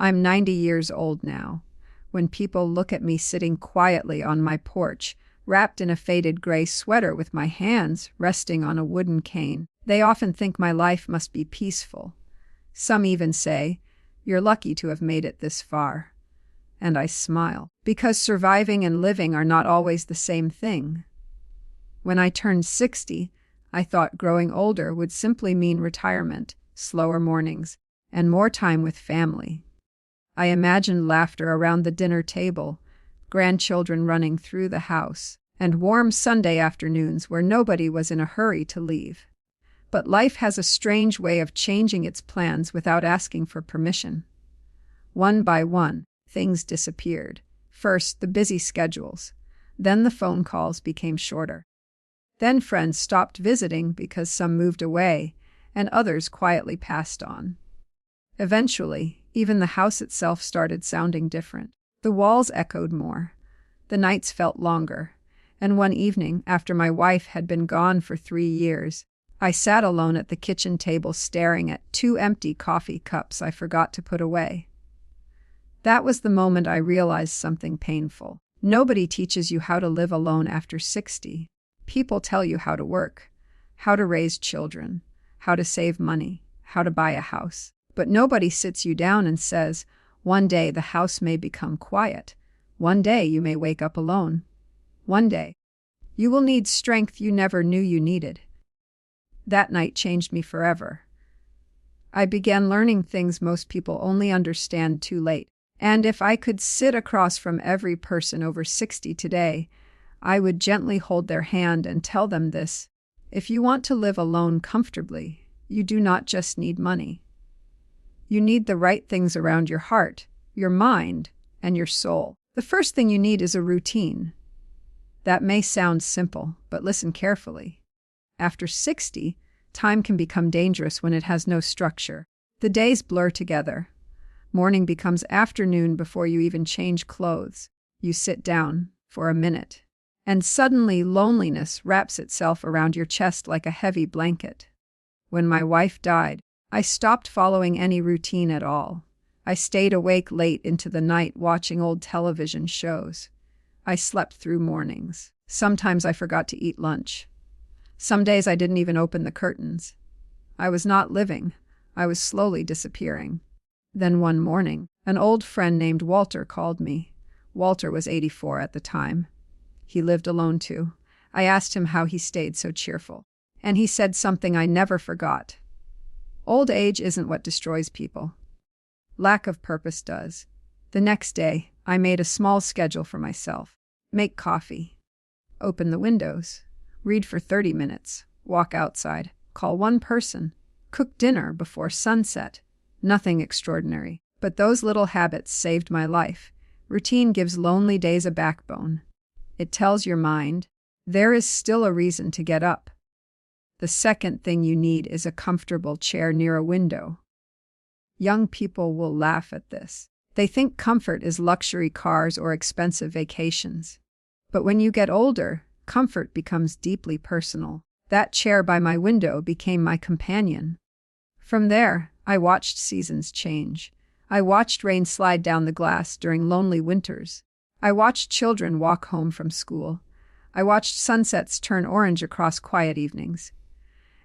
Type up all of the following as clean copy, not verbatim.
I'm 90 years old now. When people look at me sitting quietly on my porch, wrapped in a faded gray sweater with my hands resting on a wooden cane, they often think my life must be peaceful. Some even say, "You're lucky to have made it this far." And I smile, because surviving and living are not always the same thing. When I turned 60, I thought growing older would simply mean retirement, slower mornings, and more time with family. I imagined laughter around the dinner table, grandchildren running through the house, and warm Sunday afternoons where nobody was in a hurry to leave. But life has a strange way of changing its plans without asking for permission. One by one, things disappeared. First, the busy schedules. Then the phone calls became shorter. Then friends stopped visiting because some moved away, and others quietly passed on. Eventually, even the house itself started sounding different. The walls echoed more. The nights felt longer. And one evening, after my wife had been gone for 3 years, I sat alone at the kitchen table staring at 2 empty coffee cups I forgot to put away. That was the moment I realized something painful. Nobody teaches you how to live alone after 60. People tell you how to work, how to raise children, how to save money, how to buy a house. But nobody sits you down and says, one day the house may become quiet. One day you may wake up alone. One day you will need strength you never knew you needed. That night changed me forever. I began learning things most people only understand too late. And if I could sit across from every person over 60 today, I would gently hold their hand and tell them this: if you want to live alone comfortably, you do not just need money. You need the right things around your heart, your mind, and your soul. The first thing you need is a routine. That may sound simple, but listen carefully. After 60, time can become dangerous when it has no structure. The days blur together. Morning becomes afternoon before you even change clothes. You sit down for a minute, and suddenly loneliness wraps itself around your chest like a heavy blanket. When my wife died, I stopped following any routine at all. I stayed awake late into the night watching old television shows. I slept through mornings. Sometimes I forgot to eat lunch. Some days I didn't even open the curtains. I was not living. I was slowly disappearing. Then one morning, an old friend named Walter called me. Walter was 84 at the time. He lived alone too. I asked him how he stayed so cheerful, and he said something I never forgot. Old age isn't what destroys people. Lack of purpose does. The next day, I made a small schedule for myself. Make coffee. Open the windows. Read for 30 minutes. Walk outside. Call one person. Cook dinner before sunset. Nothing extraordinary, but those little habits saved my life. Routine gives lonely days a backbone. It tells your mind, there is still a reason to get up. The second thing you need is a comfortable chair near a window. Young people will laugh at this. They think comfort is luxury cars or expensive vacations. But when you get older, comfort becomes deeply personal. That chair by my window became my companion. From there, I watched seasons change. I watched rain slide down the glass during lonely winters. I watched children walk home from school. I watched sunsets turn orange across quiet evenings.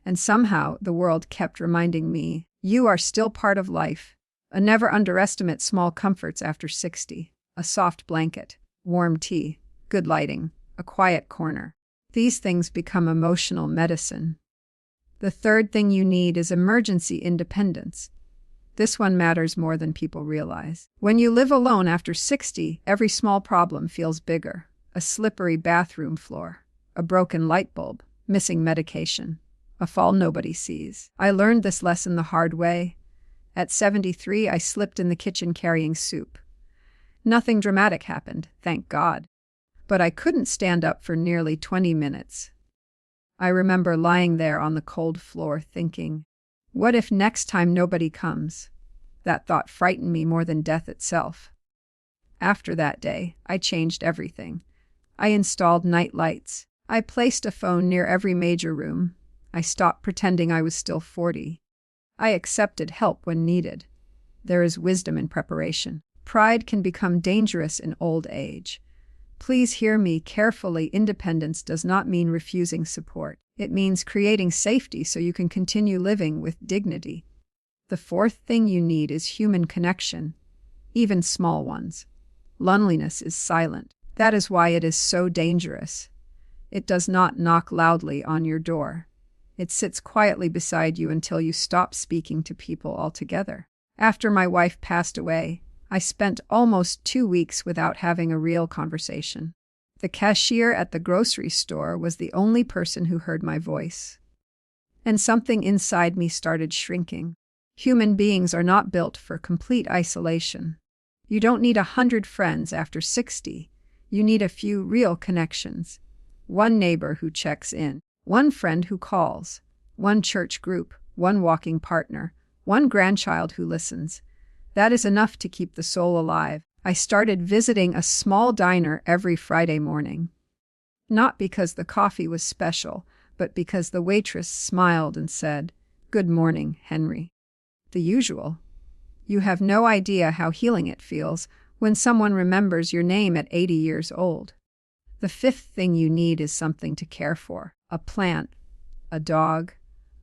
And somehow the world kept reminding me, you are still part of life. Never underestimate small comforts after 60. A soft blanket, warm tea, good lighting, a quiet corner. These things become emotional medicine. The third thing you need is emergency independence. This one matters more than people realize. When you live alone after 60, every small problem feels bigger. A slippery bathroom floor, a broken light bulb, missing medication, a fall nobody sees. I learned this lesson the hard way. At 73, I slipped in the kitchen carrying soup. Nothing dramatic happened, thank God. But I couldn't stand up for nearly 20 minutes. I remember lying there on the cold floor thinking, what if next time nobody comes? That thought frightened me more than death itself. After that day, I changed everything. I installed night lights. I placed a phone near every major room. I stopped pretending I was still 40. I accepted help when needed. There is wisdom in preparation. Pride can become dangerous in old age. Please hear me carefully. Independence does not mean refusing support. It means creating safety so you can continue living with dignity. The fourth thing you need is human connection, even small ones. Loneliness is silent. That is why it is so dangerous. It does not knock loudly on your door. It sits quietly beside you until you stop speaking to people altogether. After my wife passed away, I spent almost 2 weeks without having a real conversation. The cashier at the grocery store was the only person who heard my voice. And something inside me started shrinking. Human beings are not built for complete isolation. You don't need 100 friends after 60. You need a few real connections. One neighbor who checks in, one friend who calls, one church group, one walking partner, one grandchild who listens. That is enough to keep the soul alive. I started visiting a small diner every Friday morning. Not because the coffee was special, but because the waitress smiled and said, "Good morning, Henry." The usual. You have no idea how healing it feels when someone remembers your name at 80 years old. The fifth thing you need is something to care for. A plant, a dog,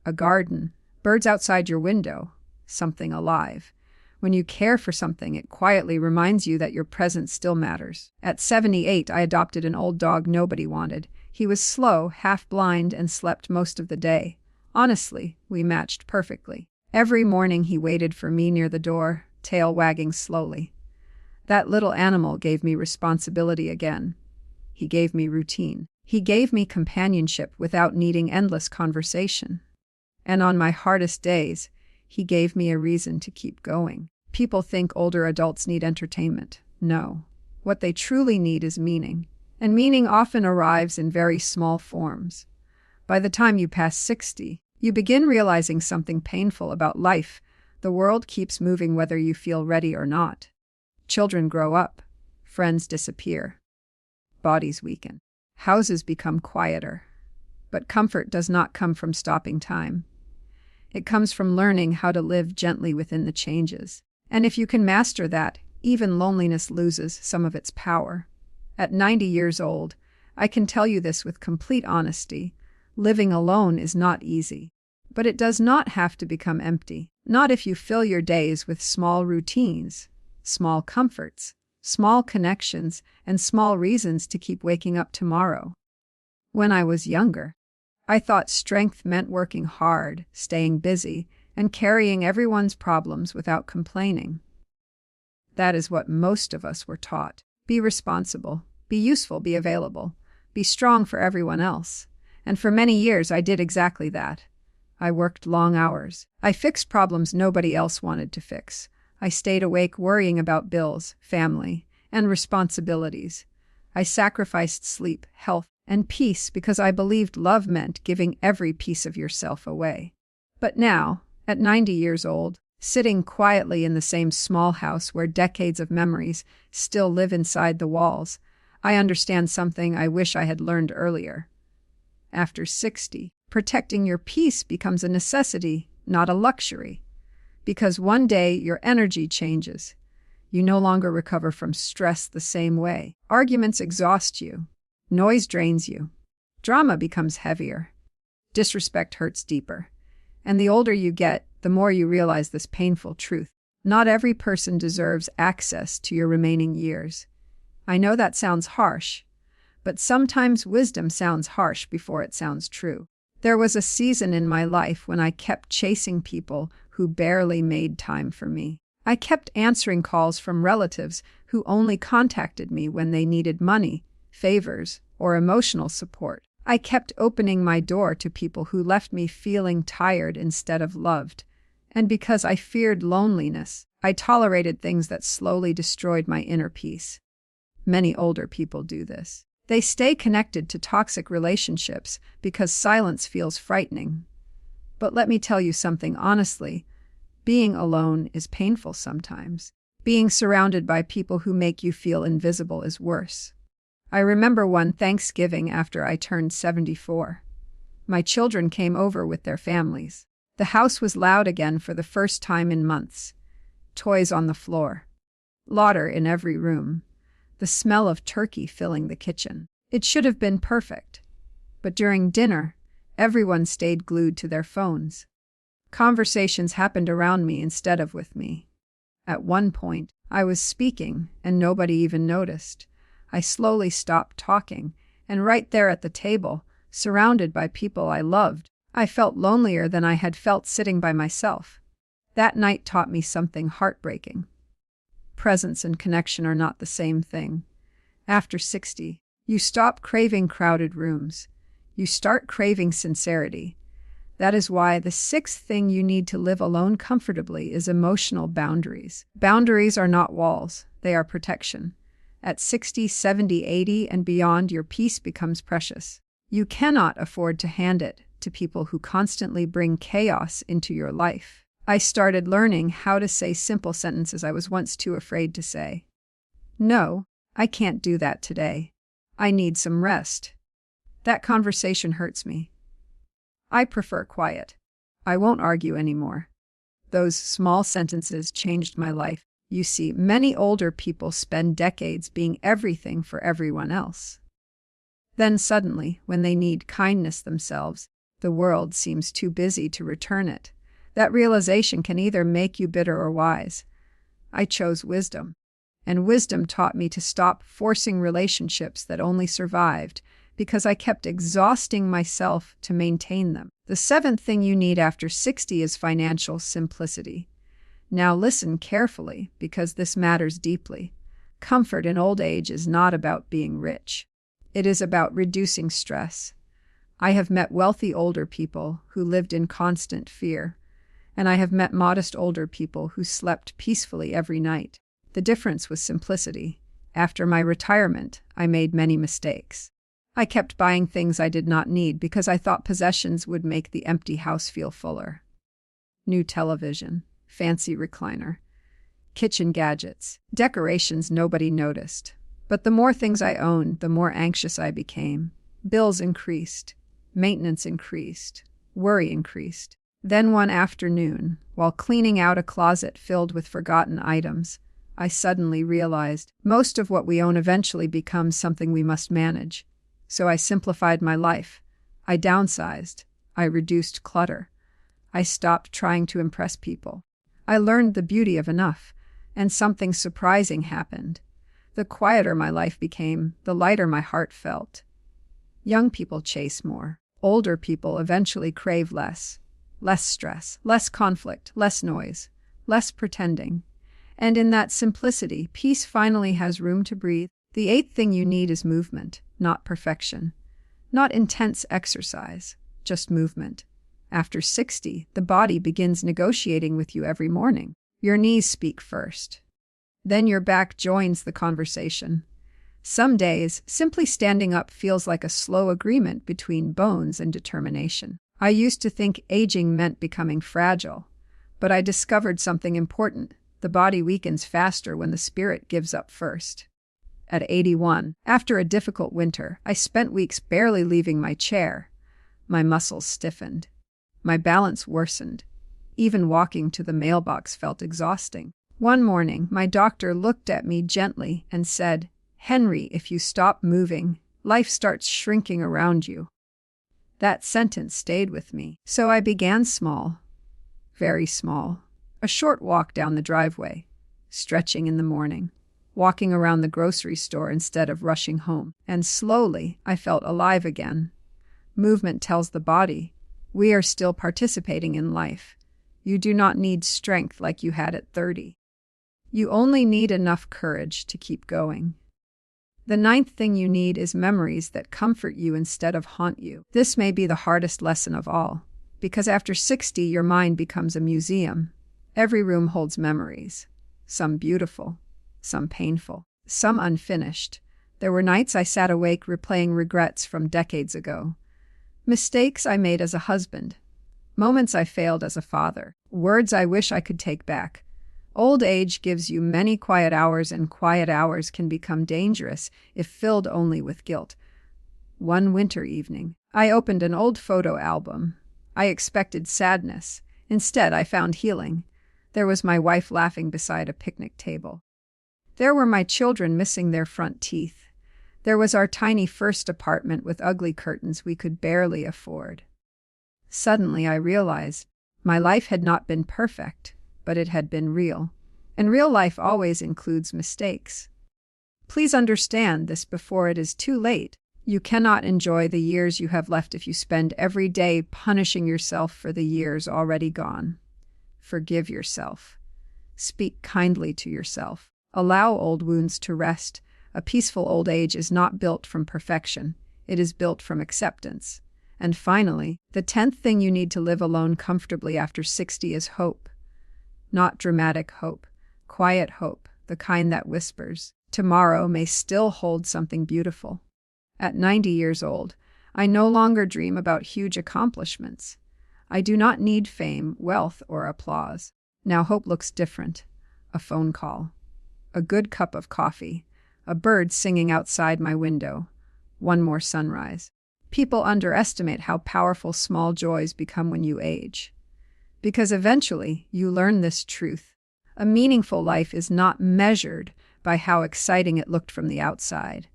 a garden, birds outside your window, something alive. When you care for something, it quietly reminds you that your presence still matters. At 78, I adopted an old dog nobody wanted. He was slow, half-blind, and slept most of the day. Honestly, we matched perfectly. Every morning he waited for me near the door, tail wagging slowly. That little animal gave me responsibility again. He gave me routine. He gave me companionship without needing endless conversation. And on my hardest days, he gave me a reason to keep going. People think older adults need entertainment. No. What they truly need is meaning. And meaning often arrives in very small forms. By the time you pass 60, you begin realizing something painful about life. The world keeps moving whether you feel ready or not. Children grow up. Friends disappear. Bodies weaken. Houses become quieter. But comfort does not come from stopping time. It comes from learning how to live gently within the changes. And if you can master that, even loneliness loses some of its power. At 90 years old, I can tell you this with complete honesty. Living alone is not easy. But it does not have to become empty. Not if you fill your days with small routines, small comforts, small connections, and small reasons to keep waking up tomorrow. When I was younger, I thought strength meant working hard, staying busy, and carrying everyone's problems without complaining. That is what most of us were taught. Be responsible, be useful, be available, be strong for everyone else. And for many years I did exactly that. I worked long hours. I fixed problems nobody else wanted to fix. I stayed awake worrying about bills, family, and responsibilities. I sacrificed sleep, health, and peace because I believed love meant giving every piece of yourself away. But now, at 90 years old, sitting quietly in the same small house where decades of memories still live inside the walls, I understand something I wish I had learned earlier. After 60, protecting your peace becomes a necessity, not a luxury. Because one day your energy changes. You no longer recover from stress the same way. Arguments exhaust you. Noise drains you. Drama becomes heavier. Disrespect hurts deeper. And the older you get, the more you realize this painful truth. Not every person deserves access to your remaining years. I know that sounds harsh, but sometimes wisdom sounds harsh before it sounds true. There was a season in my life when I kept chasing people who barely made time for me. I kept answering calls from relatives who only contacted me when they needed money, favors, or emotional support. I kept opening my door to people who left me feeling tired instead of loved. And because I feared loneliness, I tolerated things that slowly destroyed my inner peace. Many older people do this. They stay connected to toxic relationships because silence feels frightening. But let me tell you something honestly. Being alone is painful sometimes. Being surrounded by people who make you feel invisible is worse. I remember one Thanksgiving after I turned 74. My children came over with their families. The house was loud again for the first time in months. toys on the floor, laughter in every room, the smell of turkey filling the kitchen. It should have been perfect. But during dinner, everyone stayed glued to their phones. Conversations happened around me instead of with me. At one point, I was speaking, and nobody even noticed. I slowly stopped talking, and right there at the table, surrounded by people I loved, I felt lonelier than I had felt sitting by myself. That night taught me something heartbreaking. Presence and connection are not the same thing. After 60, you stop craving crowded rooms. You start craving sincerity. That is why the sixth thing you need to live alone comfortably is emotional boundaries. Boundaries are not walls, they are protection. At 60, 70, 80, and beyond, your peace becomes precious. You cannot afford to hand it to people who constantly bring chaos into your life. I started learning how to say simple sentences I was once too afraid to say. No, I can't do that today. I need some rest. That conversation hurts me. I prefer quiet. I won't argue anymore. Those small sentences changed my life. You see, many older people spend decades being everything for everyone else. Then suddenly, when they need kindness themselves, the world seems too busy to return it. That realization can either make you bitter or wise. I chose wisdom. And wisdom taught me to stop forcing relationships that only survived because I kept exhausting myself to maintain them. The seventh thing you need after 60 is financial simplicity. Now listen carefully, because this matters deeply. Comfort in old age is not about being rich. It is about reducing stress. I have met wealthy older people who lived in constant fear, and I have met modest older people who slept peacefully every night. The difference was simplicity. After my retirement, I made many mistakes. I kept buying things I did not need because I thought possessions would make the empty house feel fuller. New television, fancy recliner, kitchen gadgets, decorations nobody noticed. But the more things I owned, the more anxious I became. Bills increased, maintenance increased, worry increased. Then one afternoon, while cleaning out a closet filled with forgotten items, I suddenly realized most of what we own eventually becomes something we must manage. So I simplified my life. I downsized. I reduced clutter. I stopped trying to impress people. I learned the beauty of enough, and something surprising happened. The quieter my life became, the lighter my heart felt. Young people chase more. Older people eventually crave less. Less stress, less conflict, less noise, less pretending. And in that simplicity, peace finally has room to breathe. The eighth thing you need is movement, not perfection. Not intense exercise, just movement. After 60, the body begins negotiating with you every morning. Your knees speak first. Then your back joins the conversation. Some days, simply standing up feels like a slow agreement between bones and determination. I used to think aging meant becoming fragile, but I discovered something important. The body weakens faster when the spirit gives up first. At 81, after a difficult winter, I spent weeks barely leaving my chair. My muscles stiffened. My balance worsened. Even walking to the mailbox felt exhausting. One morning, my doctor looked at me gently and said, "Henry, if you stop moving, life starts shrinking around you." That sentence stayed with me. So I began small, very small. A short walk down the driveway, stretching in the morning, walking around the grocery store instead of rushing home. And slowly, I felt alive again. Movement tells the body, we are still participating in life. You do not need strength like you had at 30. You only need enough courage to keep going. The ninth thing you need is memories that comfort you instead of haunt you. This may be the hardest lesson of all, because after 60, your mind becomes a museum. Every room holds memories, some beautiful, some painful, some unfinished. There were nights I sat awake replaying regrets from decades ago. Mistakes I made as a husband, moments I failed as a father, words I wish I could take back. Old age gives you many quiet hours, and quiet hours can become dangerous if filled only with guilt. One winter evening, I opened an old photo album. I expected sadness. Instead, I found healing. There was my wife laughing beside a picnic table. There were my children missing their front teeth. There was our tiny first apartment with ugly curtains we could barely afford. Suddenly I realized my life had not been perfect, but it had been real. And real life always includes mistakes. Please understand this before it is too late. You cannot enjoy the years you have left if you spend every day punishing yourself for the years already gone. Forgive yourself. Speak kindly to yourself. Allow old wounds to rest. A peaceful old age is not built from perfection. It is built from acceptance. And finally, the 10th thing you need to live alone comfortably after 60 is hope. Not dramatic hope. Quiet hope, the kind that whispers, tomorrow may still hold something beautiful. At 90 years old, I no longer dream about huge accomplishments. I do not need fame, wealth, or applause. Now hope looks different. A phone call. A good cup of coffee. A bird singing outside my window. One more sunrise. People underestimate how powerful small joys become when you age. Because eventually, you learn this truth. A meaningful life is not measured by how exciting it looked from the outside.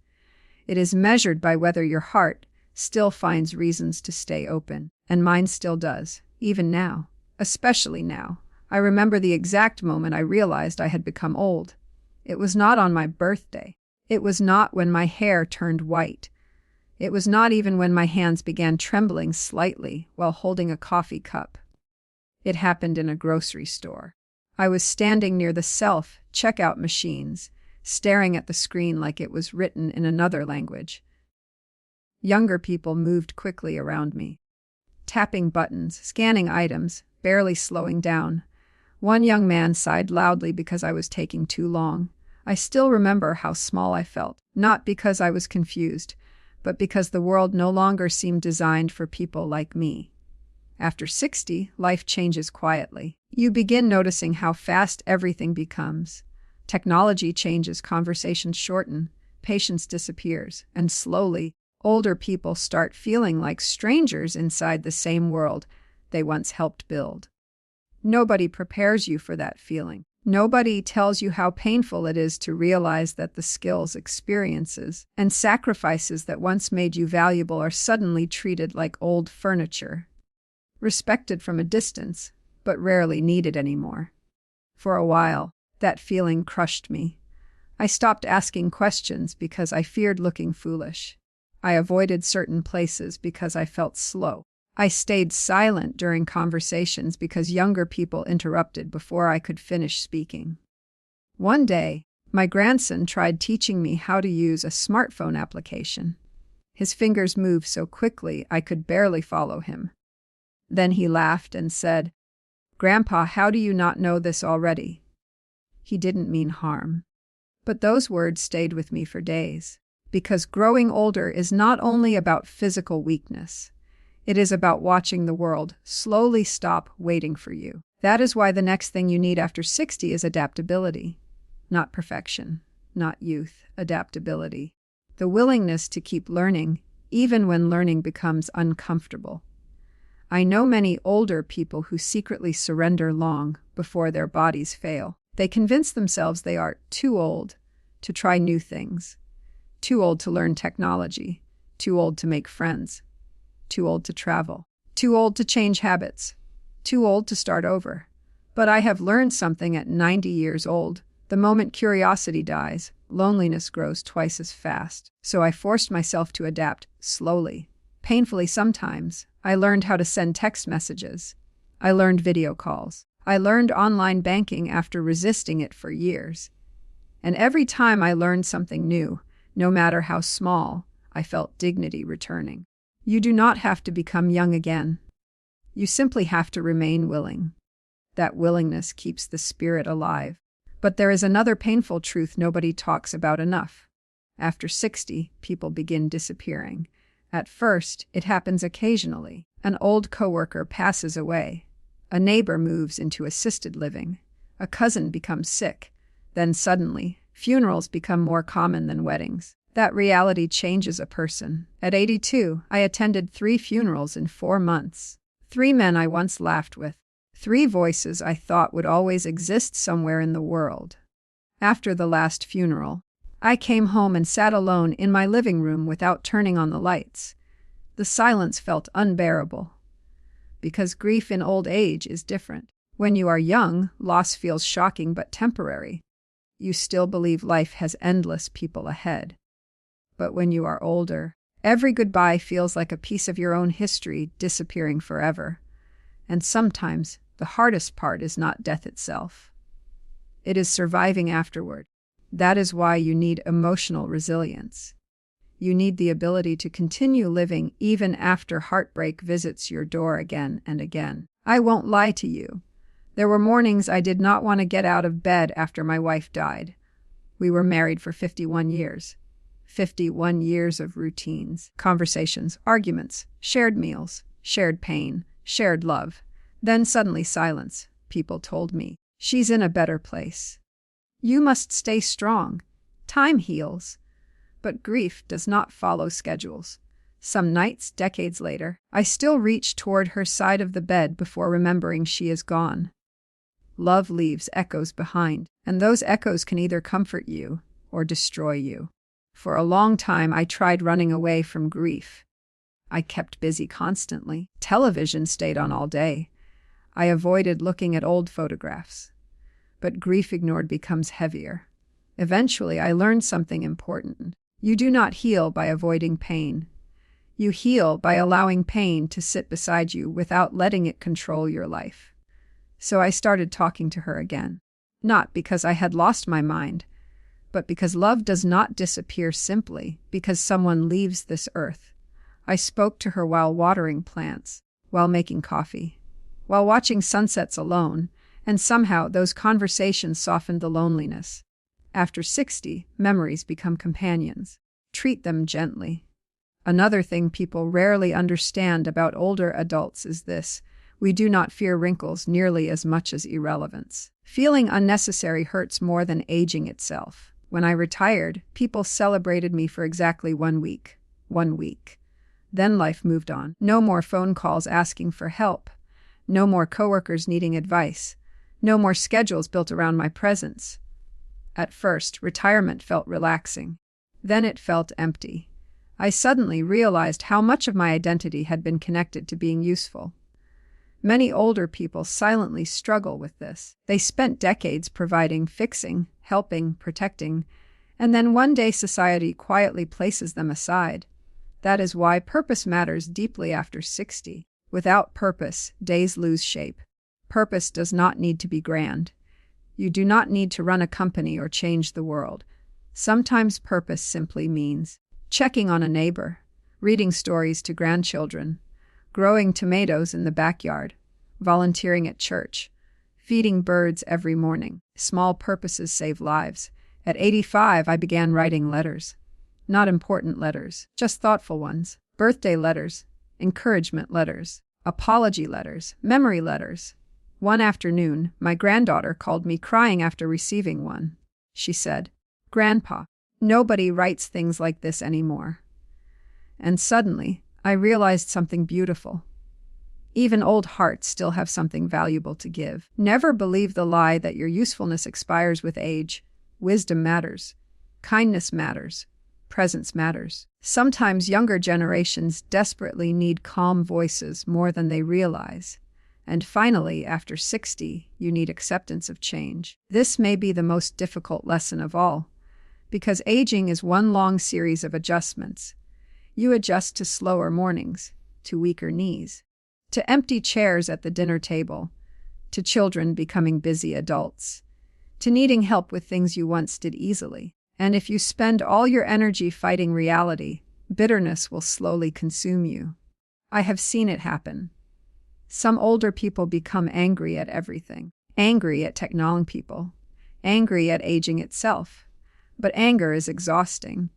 It is measured by whether your heart still finds reasons to stay open. And mine still does, even now. Especially now. I remember the exact moment I realized I had become old. It was not on my birthday. It was not when my hair turned white. It was not even when my hands began trembling slightly while holding a coffee cup. It happened in a grocery store. I was standing near the self-checkout machines, staring at the screen like it was written in another language. Younger people moved quickly around me, tapping buttons, scanning items, barely slowing down. One young man sighed loudly because I was taking too long. I still remember how small I felt, not because I was confused, but because the world no longer seemed designed for people like me. After 60, life changes quietly. You begin noticing how fast everything becomes. Technology changes, conversations shorten, patience disappears, and slowly, older people start feeling like strangers inside the same world they once helped build. Nobody prepares you for that feeling. Nobody tells you how painful it is to realize that the skills, experiences, and sacrifices that once made you valuable are suddenly treated like old furniture, respected from a distance, but rarely needed anymore. For a while, that feeling crushed me. I stopped asking questions because I feared looking foolish. I avoided certain places because I felt slow. I stayed silent during conversations because younger people interrupted before I could finish speaking. One day, my grandson tried teaching me how to use a smartphone application. His fingers moved so quickly I could barely follow him. Then he laughed and said, "Grandpa, how do you not know this already?" He didn't mean harm. But those words stayed with me for days. Because growing older is not only about physical weakness. It is about watching the world slowly stop waiting for you. That is why the next thing you need after 60 is adaptability. Not perfection, not youth, adaptability. The willingness to keep learning, even when learning becomes uncomfortable. I know many older people who secretly surrender long before their bodies fail. They convince themselves they are too old to try new things, too old to learn technology, too old to make friends, too old to travel, too old to change habits, too old to start over. But I have learned something at 90 years old. The moment curiosity dies, loneliness grows twice as fast. So I forced myself to adapt slowly, painfully sometimes. I learned how to send text messages. I learned video calls. I learned online banking after resisting it for years. And every time I learned something new, no matter how small, I felt dignity returning. You do not have to become young again. You simply have to remain willing. That willingness keeps the spirit alive. But there is another painful truth nobody talks about enough. After 60, people begin disappearing. At first, it happens occasionally. An old coworker passes away. A neighbor moves into assisted living. A cousin becomes sick. Then suddenly, funerals become more common than weddings. That reality changes a person. At 82, I attended 3 funerals in 4 months. 3 men I once laughed with. Three voices I thought would always exist somewhere in the world. After the last funeral, I came home and sat alone in my living room without turning on the lights. The silence felt unbearable. Because grief in old age is different. When you are young, loss feels shocking but temporary. You still believe life has endless people ahead. But when you are older, every goodbye feels like a piece of your own history disappearing forever. And sometimes, the hardest part is not death itself. It is surviving afterward. That is why you need emotional resilience. You need the ability to continue living even after heartbreak visits your door again and again. I won't lie to you. There were mornings I did not want to get out of bed after my wife died. We were married for 51 years. 51 years of routines, conversations, arguments, shared meals, shared pain, shared love. Then suddenly silence. People told me, "She's in a better place. You must stay strong. Time heals." But grief does not follow schedules. Some nights, decades later, I still reach toward her side of the bed before remembering she is gone. Love leaves echoes behind, and those echoes can either comfort you or destroy you. For a long time, I tried running away from grief. I kept busy constantly. Television stayed on all day. I avoided looking at old photographs. But grief ignored becomes heavier. Eventually, I learned something important. You do not heal by avoiding pain. You heal by allowing pain to sit beside you without letting it control your life. So I started talking to her again. Not because I had lost my mind, but because love does not disappear simply because someone leaves this earth. I spoke to her while watering plants, while making coffee, while watching sunsets alone, and somehow those conversations softened the loneliness. After 60, memories become companions. Treat them gently. Another thing people rarely understand about older adults is this: we do not fear wrinkles nearly as much as irrelevance. Feeling unnecessary hurts more than aging itself. When I retired, people celebrated me for exactly 1 week. 1 week. Then life moved on. No more phone calls asking for help. No more coworkers needing advice. No more schedules built around my presence. At first, retirement felt relaxing. Then it felt empty. I suddenly realized how much of my identity had been connected to being useful. Many older people silently struggle with this. They spent decades providing, fixing, helping, protecting, and then one day society quietly places them aside. That is why purpose matters deeply after 60. Without purpose, days lose shape. Purpose does not need to be grand. You do not need to run a company or change the world. Sometimes purpose simply means checking on a neighbor, reading stories to grandchildren, growing tomatoes in the backyard, volunteering at church, feeding birds every morning. Small purposes save lives. At 85, I began writing letters. Not important letters, just thoughtful ones. Birthday letters, encouragement letters, apology letters, memory letters. One afternoon, my granddaughter called me crying after receiving one. She said, "Grandpa, nobody writes things like this anymore." And suddenly, I realized something beautiful. Even old hearts still have something valuable to give. Never believe the lie that your usefulness expires with age. Wisdom matters. Kindness matters. Presence matters. Sometimes younger generations desperately need calm voices more than they realize. And finally, after 60, you need acceptance of change. This may be the most difficult lesson of all, because aging is one long series of adjustments. You adjust to slower mornings, to weaker knees, to empty chairs at the dinner table, to children becoming busy adults, to needing help with things you once did easily. And if you spend all your energy fighting reality, bitterness will slowly consume you. I have seen it happen. Some older people become angry at everything. Angry at technology people. Angry at aging itself. But anger is exhausting.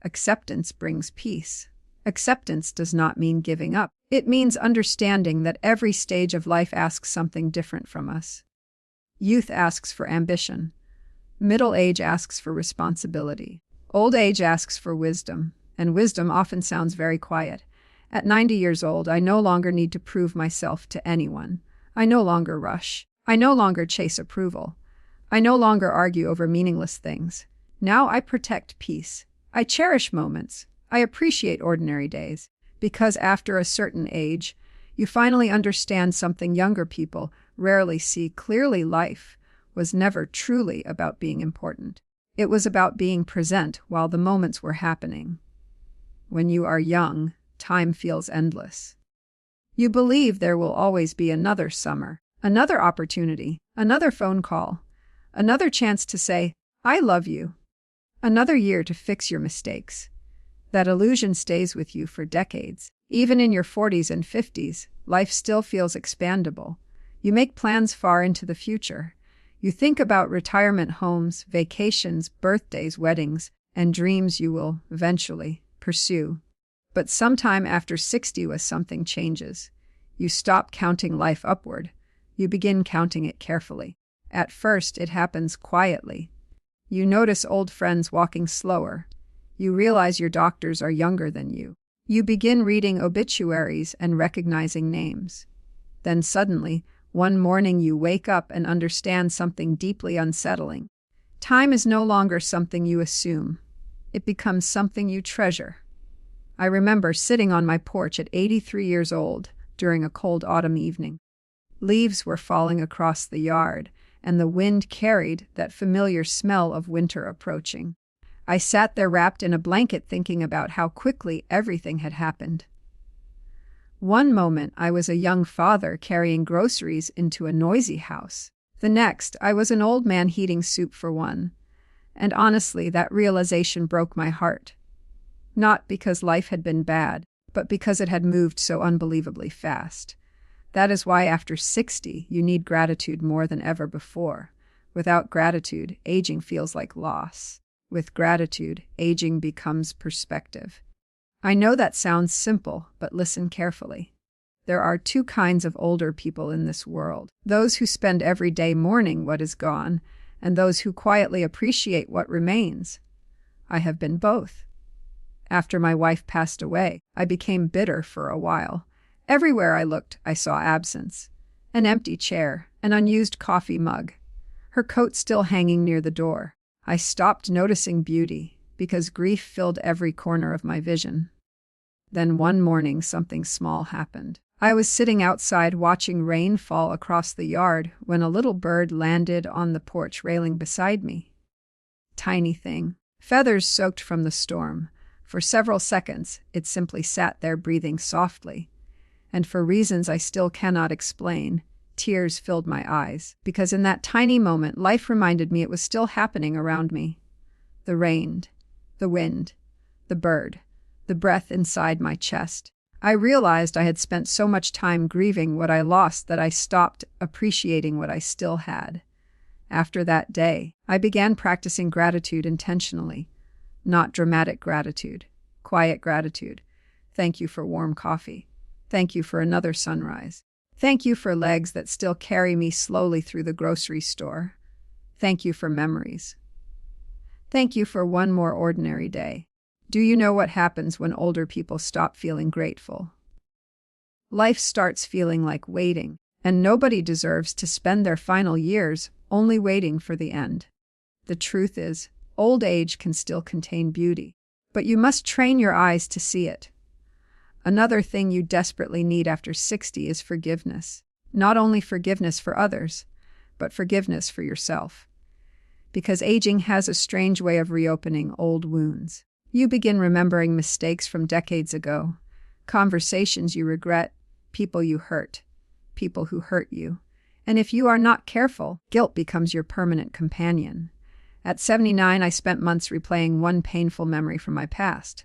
Acceptance brings peace. Acceptance does not mean giving up. It means understanding that every stage of life asks something different from us. Youth asks for ambition. Middle age asks for responsibility. Old age asks for wisdom, and wisdom often sounds very quiet. At 90 years old, I no longer need to prove myself to anyone. I no longer rush. I no longer chase approval. I no longer argue over meaningless things. Now I protect peace. I cherish moments. I appreciate ordinary days. Because after a certain age, you finally understand something younger people rarely see clearly. Life was never truly about being important. It was about being present while the moments were happening. When you are young, time feels endless. You believe there will always be another summer, another opportunity, another phone call, another chance to say, "I love you," another year to fix your mistakes. That illusion stays with you for decades. Even in your 40s and 50s, life still feels expandable. You make plans far into the future. You think about retirement homes, vacations, birthdays, weddings, and dreams you will, eventually, pursue. But sometime after 60, something changes. You stop counting life upward. You begin counting it carefully. At first, it happens quietly. You notice old friends walking slower. You realize your doctors are younger than you. You begin reading obituaries and recognizing names. Then suddenly, one morning you wake up and understand something deeply unsettling. Time is no longer something you assume. It becomes something you treasure. I remember sitting on my porch at 83 years old during a cold autumn evening. Leaves were falling across the yard, and the wind carried that familiar smell of winter approaching. I sat there wrapped in a blanket thinking about how quickly everything had happened. One moment I was a young father carrying groceries into a noisy house. The next, I was an old man heating soup for one. And honestly, that realization broke my heart. Not because life had been bad, but because it had moved so unbelievably fast. That is why after 60, you need gratitude more than ever before. Without gratitude, aging feels like loss. With gratitude, aging becomes perspective. I know that sounds simple, but listen carefully. There are two kinds of older people in this world: those who spend every day mourning what is gone, and those who quietly appreciate what remains. I have been both. After my wife passed away, I became bitter for a while. Everywhere I looked, I saw absence. An empty chair, an unused coffee mug, her coat still hanging near the door. I stopped noticing beauty because grief filled every corner of my vision. Then one morning, something small happened. I was sitting outside watching rain fall across the yard when a little bird landed on the porch railing beside me. Tiny thing, feathers soaked from the storm. For several seconds, it simply sat there breathing softly. And for reasons I still cannot explain, tears filled my eyes, because in that tiny moment, life reminded me it was still happening around me. The rain, the wind, the bird, the breath inside my chest. I realized I had spent so much time grieving what I lost that I stopped appreciating what I still had. After that day, I began practicing gratitude intentionally. Not dramatic gratitude, quiet gratitude. Thank you for warm coffee. Thank you for another sunrise. Thank you for legs that still carry me slowly through the grocery store. Thank you for memories. Thank you for one more ordinary day. Do you know what happens when older people stop feeling grateful? Life starts feeling like waiting, and nobody deserves to spend their final years only waiting for the end. The truth is, old age can still contain beauty, but you must train your eyes to see it. Another thing you desperately need after 60 is forgiveness. Not only forgiveness for others, but forgiveness for yourself. Because aging has a strange way of reopening old wounds. You begin remembering mistakes from decades ago, conversations you regret, people you hurt, people who hurt you. And if you are not careful, guilt becomes your permanent companion. At 79, I spent months replaying one painful memory from my past.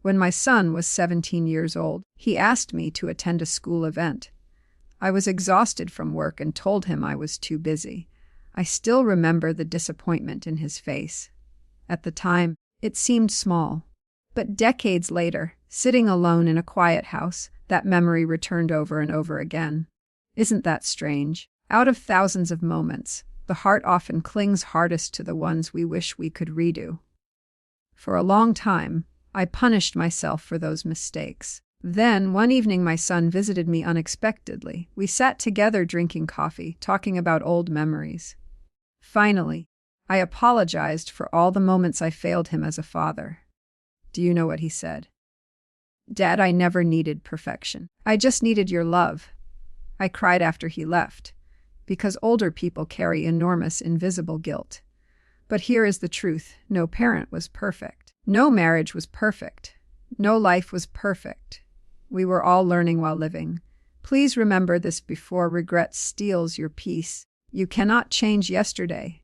When my son was 17 years old, he asked me to attend a school event. I was exhausted from work and told him I was too busy. I still remember the disappointment in his face. At the time, it seemed small. But decades later, sitting alone in a quiet house, that memory returned over and over again. Isn't that strange? Out of thousands of moments, the heart often clings hardest to the ones we wish we could redo. For a long time, I punished myself for those mistakes. Then, one evening, my son visited me unexpectedly. We sat together drinking coffee, talking about old memories. Finally, I apologized for all the moments I failed him as a father. Do you know what he said? "Dad, I never needed perfection. I just needed your love." I cried after he left, because older people carry enormous invisible guilt. But here is the truth. No parent was perfect. No marriage was perfect. No life was perfect. We were all learning while living. Please remember this before regret steals your peace. You cannot change yesterday,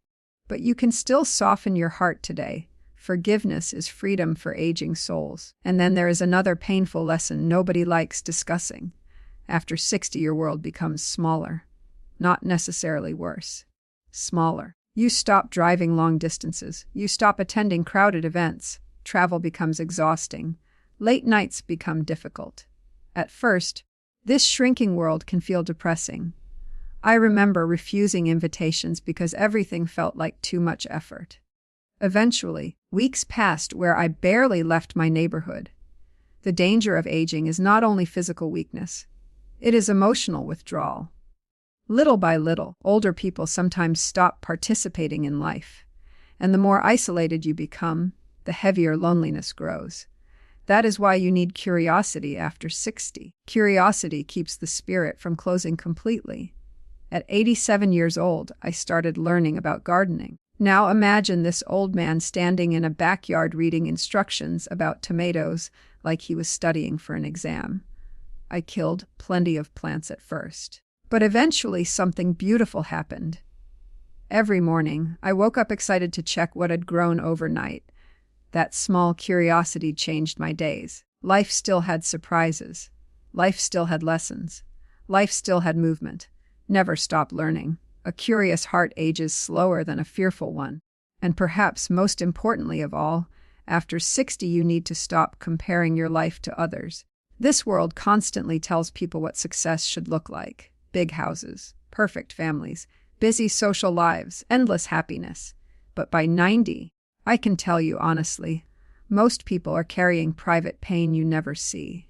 but you can still soften your heart today. Forgiveness is freedom for aging souls. And then there is another painful lesson nobody likes discussing. After 60, your world becomes smaller. Not necessarily worse. Smaller. You stop driving long distances. You stop attending crowded events. Travel becomes exhausting. Late nights become difficult. At first, this shrinking world can feel depressing. I remember refusing invitations because everything felt like too much effort. Eventually, weeks passed where I barely left my neighborhood. The danger of aging is not only physical weakness, it is emotional withdrawal. Little by little, older people sometimes stop participating in life, and the more isolated you become, the heavier loneliness grows. That is why you need curiosity after 60. Curiosity keeps the spirit from closing completely. At 87 years old, I started learning about gardening. Now imagine this old man standing in a backyard reading instructions about tomatoes like he was studying for an exam. I killed plenty of plants at first, but eventually something beautiful happened. Every morning, I woke up excited to check what had grown overnight. That small curiosity changed my days. Life still had surprises. Life still had lessons. Life still had movement. Never stop learning. A curious heart ages slower than a fearful one. And perhaps most importantly of all, after 60 you need to stop comparing your life to others. This world constantly tells people what success should look like. Big houses, perfect families, busy social lives, endless happiness. But by 90, I can tell you honestly, most people are carrying private pain you never see.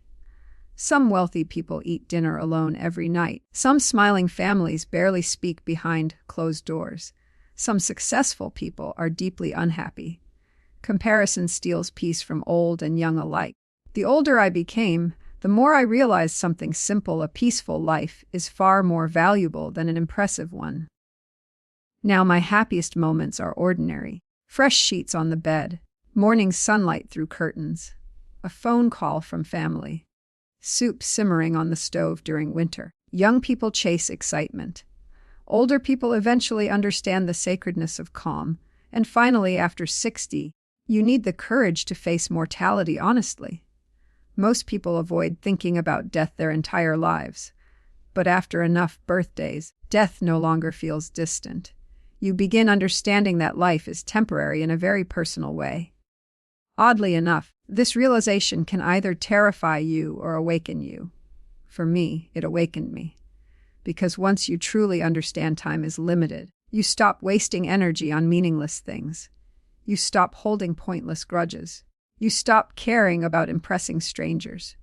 Some wealthy people eat dinner alone every night. Some smiling families barely speak behind closed doors. Some successful people are deeply unhappy. Comparison steals peace from old and young alike. The older I became, the more I realized something simple: a peaceful life is far more valuable than an impressive one. Now my happiest moments are ordinary. Fresh sheets on the bed, morning sunlight through curtains, a phone call from family, soup simmering on the stove during winter. Young people chase excitement. Older people eventually understand the sacredness of calm. And finally, after 60, you need the courage to face mortality honestly. Most people avoid thinking about death their entire lives. But after enough birthdays, death no longer feels distant. You begin understanding that life is temporary in a very personal way. Oddly enough, this realization can either terrify you or awaken you. For me, it awakened me. Because once you truly understand time is limited, you stop wasting energy on meaningless things. You stop holding pointless grudges. You stop caring about impressing strangers.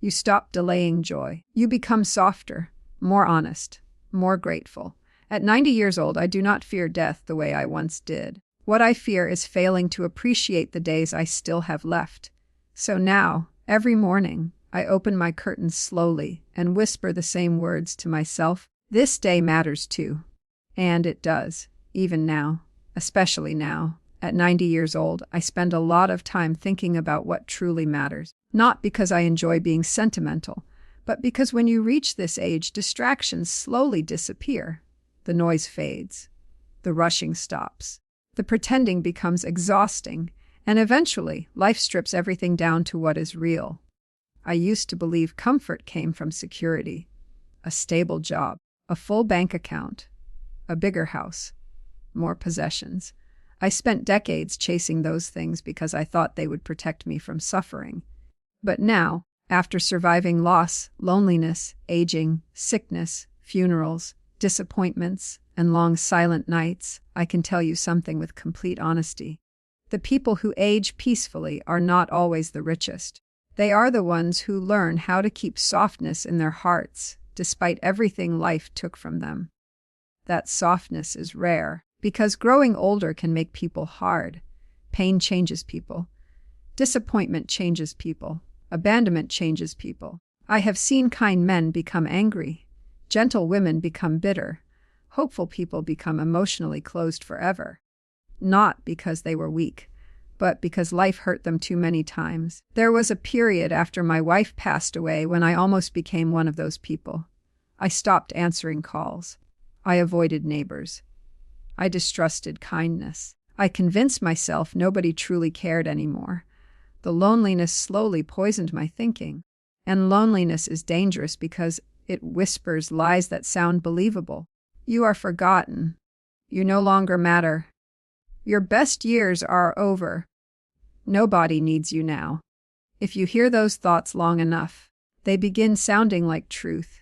You stop delaying joy. You become softer, more honest, more grateful. At 90 years old, I do not fear death the way I once did. What I fear is failing to appreciate the days I still have left. So now, every morning, I open my curtains slowly and whisper the same words to myself. This day matters too. And it does, even now, especially now. At 90 years old, I spend a lot of time thinking about what truly matters. Not because I enjoy being sentimental, but because when you reach this age, distractions slowly disappear. The noise fades. The rushing stops. The pretending becomes exhausting. And eventually, life strips everything down to what is real. I used to believe comfort came from security. A stable job. A full bank account. A bigger house. More possessions. I spent decades chasing those things because I thought they would protect me from suffering. But now, after surviving loss, loneliness, aging, sickness, funerals, disappointments, and long silent nights, I can tell you something with complete honesty. The people who age peacefully are not always the richest. They are the ones who learn how to keep softness in their hearts, despite everything life took from them. That softness is rare, because growing older can make people hard. Pain changes people. Disappointment changes people. Abandonment changes people. I have seen kind men become angry. Gentle women become bitter. Hopeful people become emotionally closed forever. Not because they were weak, but because life hurt them too many times. There was a period after my wife passed away when I almost became one of those people. I stopped answering calls. I avoided neighbors. I distrusted kindness. I convinced myself nobody truly cared anymore. The loneliness slowly poisoned my thinking. And loneliness is dangerous because it whispers lies that sound believable. You are forgotten. You no longer matter. Your best years are over. Nobody needs you now. If you hear those thoughts long enough, they begin sounding like truth.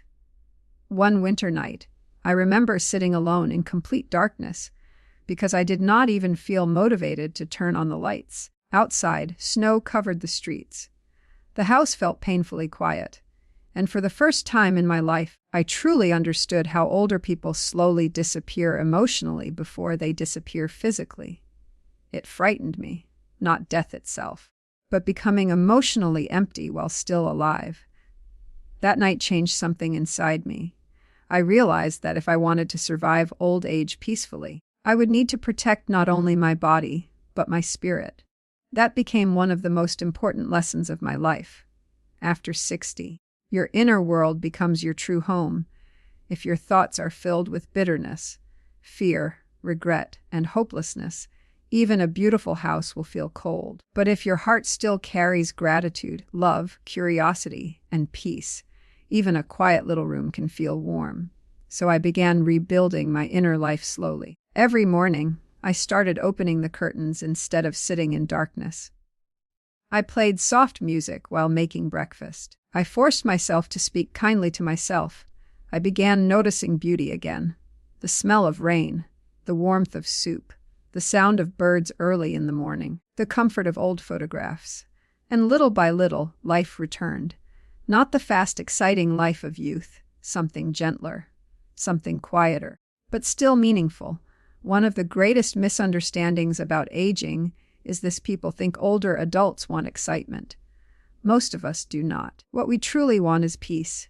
One winter night, I remember sitting alone in complete darkness because I did not even feel motivated to turn on the lights. Outside, snow covered the streets. The house felt painfully quiet, and for the first time in my life, I truly understood how older people slowly disappear emotionally before they disappear physically. It frightened me, not death itself, but becoming emotionally empty while still alive. That night changed something inside me. I realized that if I wanted to survive old age peacefully, I would need to protect not only my body, but my spirit. That became one of the most important lessons of my life. After 60, your inner world becomes your true home. If your thoughts are filled with bitterness, fear, regret, and hopelessness, even a beautiful house will feel cold. But if your heart still carries gratitude, love, curiosity, and peace, even a quiet little room can feel warm. So I began rebuilding my inner life slowly. Every morning, I started opening the curtains instead of sitting in darkness. I played soft music while making breakfast. I forced myself to speak kindly to myself. I began noticing beauty again. The smell of rain, the warmth of soup, the sound of birds early in the morning, the comfort of old photographs. And little by little, life returned. Not the fast, exciting life of youth, something gentler, something quieter, but still meaningful. One of the greatest misunderstandings about aging is this: people think older adults want excitement. Most of us do not. What we truly want is peace.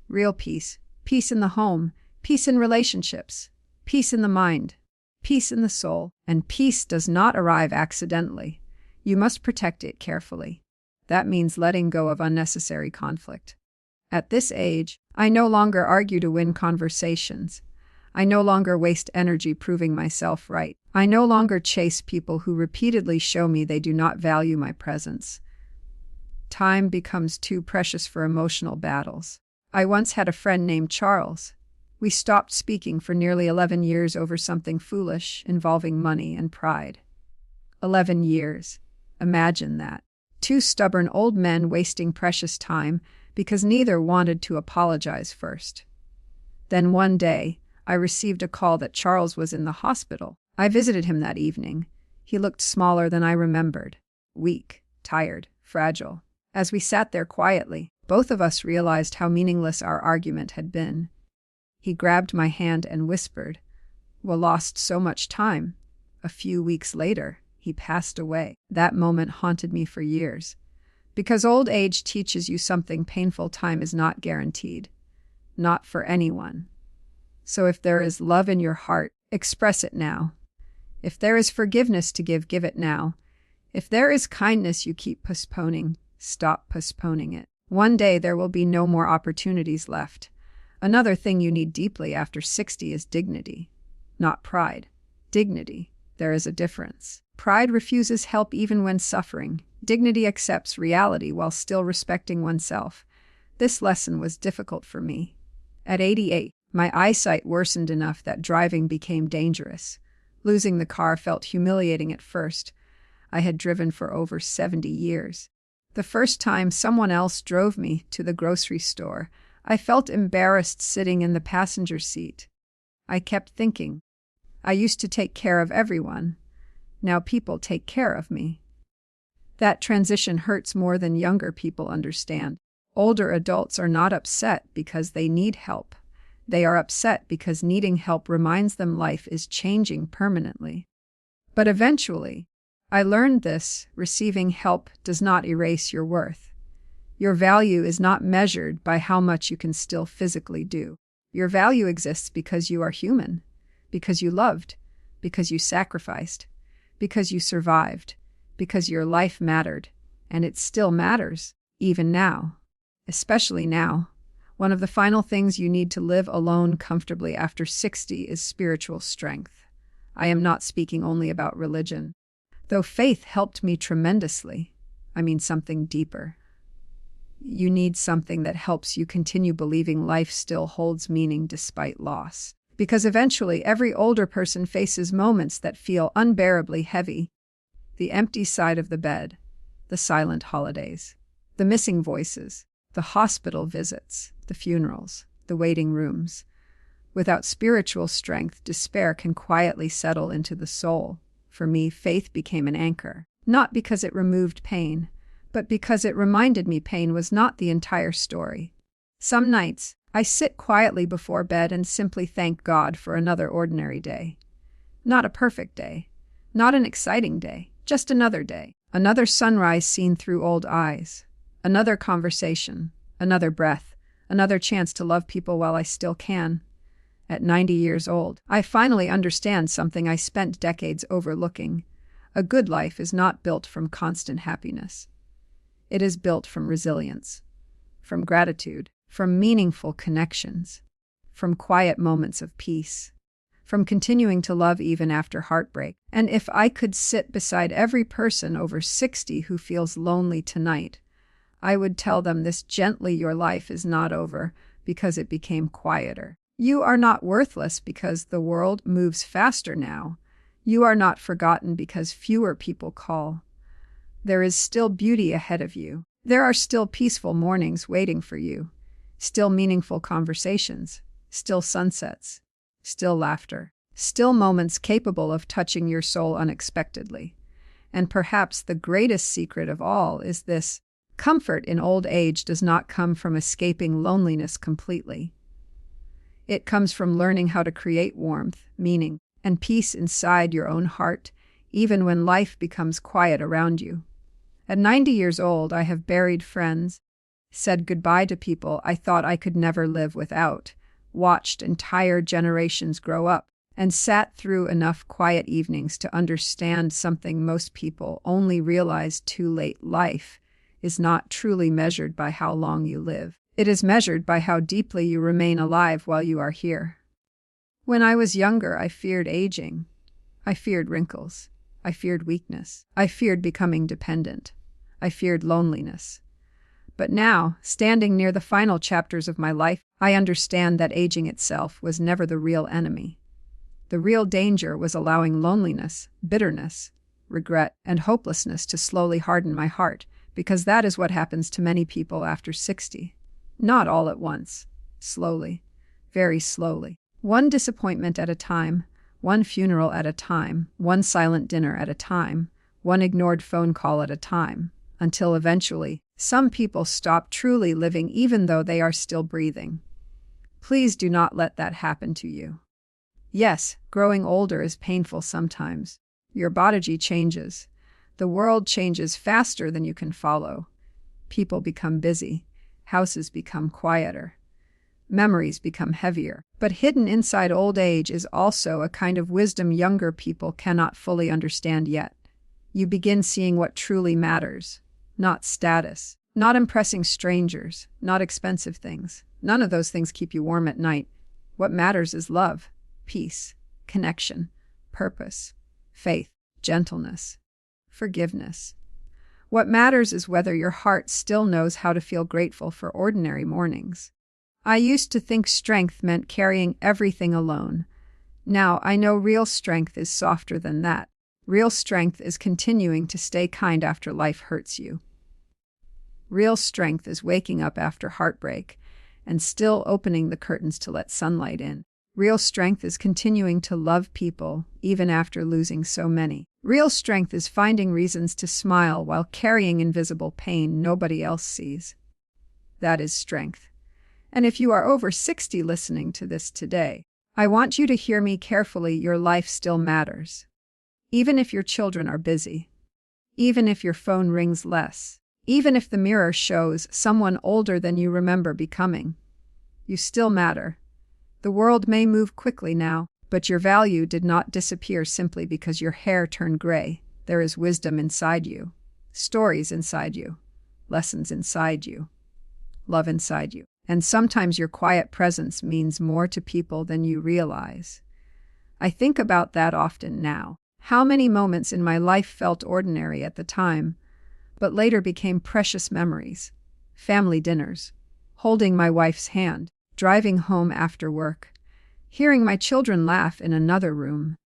Real peace. Peace in the home. Peace in relationships. Peace in the mind. Peace in the soul. And peace does not arrive accidentally. You must protect it carefully. That means letting go of unnecessary conflict. At this age, I no longer argue to win conversations. I no longer waste energy proving myself right. I no longer chase people who repeatedly show me they do not value my presence. Time becomes too precious for emotional battles. I once had a friend named Charles. We stopped speaking for nearly 11 years over something foolish involving money and pride. 11 years. Imagine that. Two stubborn old men wasting precious time because neither wanted to apologize first. Then one day, I received a call that Charles was in the hospital. I visited him that evening. He looked smaller than I remembered. Weak, tired, fragile. As we sat there quietly, both of us realized how meaningless our argument had been. He grabbed my hand and whispered, "We lost so much time." A few weeks later, he passed away. That moment haunted me for years. Because old age teaches you something painful: time is not guaranteed. Not for anyone. So if there is love in your heart, express it now. If there is forgiveness to give, give it now. If there is kindness you keep postponing, stop postponing it. One day there will be no more opportunities left. Another thing you need deeply after 60 is dignity. Not pride. Dignity. There is a difference. Pride refuses help even when suffering. Dignity accepts reality while still respecting oneself. This lesson was difficult for me. At 88, my eyesight worsened enough that driving became dangerous. Losing the car felt humiliating at first. I had driven for over 70 years. The first time someone else drove me to the grocery store, I felt embarrassed sitting in the passenger seat. I kept thinking, I used to take care of everyone. Now people take care of me. That transition hurts more than younger people understand. Older adults are not upset because they need help. They are upset because needing help reminds them life is changing permanently. But eventually, I learned this: receiving help does not erase your worth. Your value is not measured by how much you can still physically do. Your value exists because you are human, because you loved, because you sacrificed, because you survived, because your life mattered, and it still matters, even now. Especially now. One of the final things you need to live alone comfortably after 60 is spiritual strength. I am not speaking only about religion. Though faith helped me tremendously, I mean something deeper. You need something that helps you continue believing life still holds meaning despite loss. Because eventually every older person faces moments that feel unbearably heavy. The empty side of the bed, the silent holidays, the missing voices, the hospital visits, the funerals, the waiting rooms. Without spiritual strength, despair can quietly settle into the soul. For me, faith became an anchor, not because it removed pain, but because it reminded me pain was not the entire story. Some nights, I sit quietly before bed and simply thank God for another ordinary day. Not a perfect day, not an exciting day, just another day. Another sunrise seen through old eyes. Another conversation, another breath, another chance to love people while I still can. At 90 years old, I finally understand something I spent decades overlooking. A good life is not built from constant happiness. It is built from resilience, from gratitude, from meaningful connections, from quiet moments of peace, from continuing to love even after heartbreak. And if I could sit beside every person over 60 who feels lonely tonight, I would tell them this gently: your life is not over because it became quieter. You are not worthless because the world moves faster now. You are not forgotten because fewer people call. There is still beauty ahead of you. There are still peaceful mornings waiting for you, still meaningful conversations, still sunsets, still laughter, still moments capable of touching your soul unexpectedly. And perhaps the greatest secret of all is this: comfort in old age does not come from escaping loneliness completely. It comes from learning how to create warmth, meaning, and peace inside your own heart, even when life becomes quiet around you. At 90 years old, I have buried friends, said goodbye to people I thought I could never live without, watched entire generations grow up, and sat through enough quiet evenings to understand something most people only realize too late: life is not truly measured by how long you live. It is measured by how deeply you remain alive while you are here. When I was younger, I feared aging. I feared wrinkles. I feared weakness. I feared becoming dependent. I feared loneliness. But now, standing near the final chapters of my life, I understand that aging itself was never the real enemy. The real danger was allowing loneliness, bitterness, regret, and hopelessness to slowly harden my heart, because that is what happens to many people after 60. Not all at once. Slowly. Very slowly. One disappointment at a time, one funeral at a time, one silent dinner at a time, one ignored phone call at a time, until eventually, some people stop truly living even though they are still breathing. Please do not let that happen to you. Yes, growing older is painful sometimes. Your body changes. The world changes faster than you can follow. People become busy. Houses become quieter. Memories become heavier. But hidden inside old age is also a kind of wisdom younger people cannot fully understand yet. You begin seeing what truly matters. Not status. Not impressing strangers. Not expensive things. None of those things keep you warm at night. What matters is love, peace, connection, purpose, faith, gentleness, forgiveness. What matters is whether your heart still knows how to feel grateful for ordinary mornings. I used to think strength meant carrying everything alone. Now I know real strength is softer than that. Real strength is continuing to stay kind after life hurts you. Real strength is waking up after heartbreak and still opening the curtains to let sunlight in. Real strength is continuing to love people, even after losing so many. Real strength is finding reasons to smile while carrying invisible pain nobody else sees. That is strength. And if you are over 60 listening to this today, I want you to hear me carefully. Your life still matters. Even if your children are busy. Even if your phone rings less. Even if the mirror shows someone older than you remember becoming. You still matter. The world may move quickly now, but your value did not disappear simply because your hair turned gray. There is wisdom inside you, stories inside you, lessons inside you, love inside you. And sometimes your quiet presence means more to people than you realize. I think about that often now. How many moments in my life felt ordinary at the time, but later became precious memories. Family dinners, holding my wife's hand, driving home after work, hearing my children laugh in another room,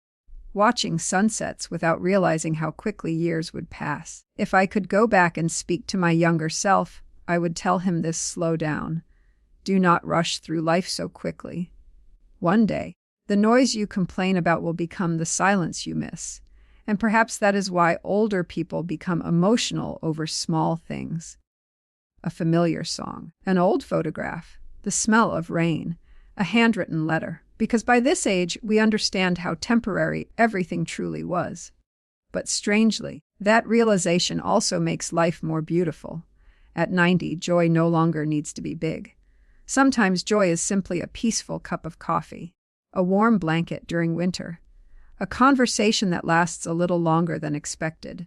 watching sunsets without realizing how quickly years would pass. If I could go back and speak to my younger self, I would tell him this: slow down. Do not rush through life so quickly. One day, the noise you complain about will become the silence you miss. And perhaps that is why older people become emotional over small things. A familiar song, an old photograph, the smell of rain, a handwritten letter, because by this age we understand how temporary everything truly was. But strangely, that realization also makes life more beautiful. At 90, joy no longer needs to be big. Sometimes joy is simply a peaceful cup of coffee, a warm blanket during winter, a conversation that lasts a little longer than expected,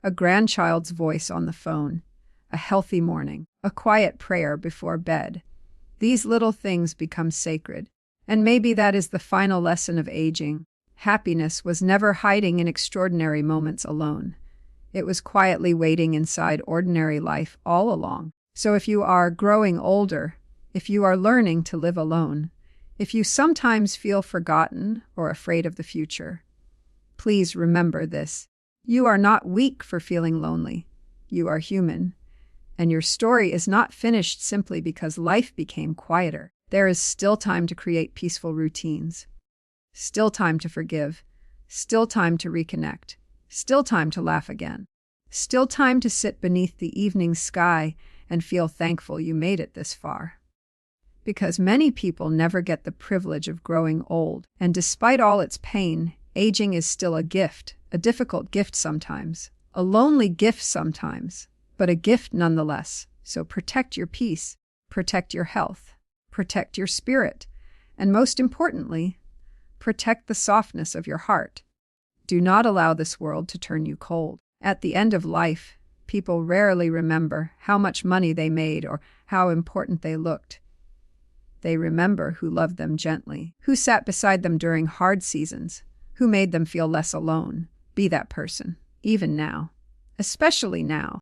a grandchild's voice on the phone, a healthy morning, a quiet prayer before bed. These little things become sacred. And maybe that is the final lesson of aging. Happiness was never hiding in extraordinary moments alone. It was quietly waiting inside ordinary life all along. So if you are growing older, if you are learning to live alone, if you sometimes feel forgotten or afraid of the future, please remember this. You are not weak for feeling lonely. You are human. And your story is not finished simply because life became quieter. There is still time to create peaceful routines. Still time to forgive. Still time to reconnect. Still time to laugh again. Still time to sit beneath the evening sky and feel thankful you made it this far. Because many people never get the privilege of growing old, and despite all its pain, aging is still a gift, a difficult gift sometimes, a lonely gift sometimes, but a gift nonetheless. So protect your peace, protect your health, protect your spirit, and most importantly, protect the softness of your heart. Do not allow this world to turn you cold. At the end of life, people rarely remember how much money they made or how important they looked. They remember who loved them gently, who sat beside them during hard seasons, who made them feel less alone. Be that person, even now, especially now.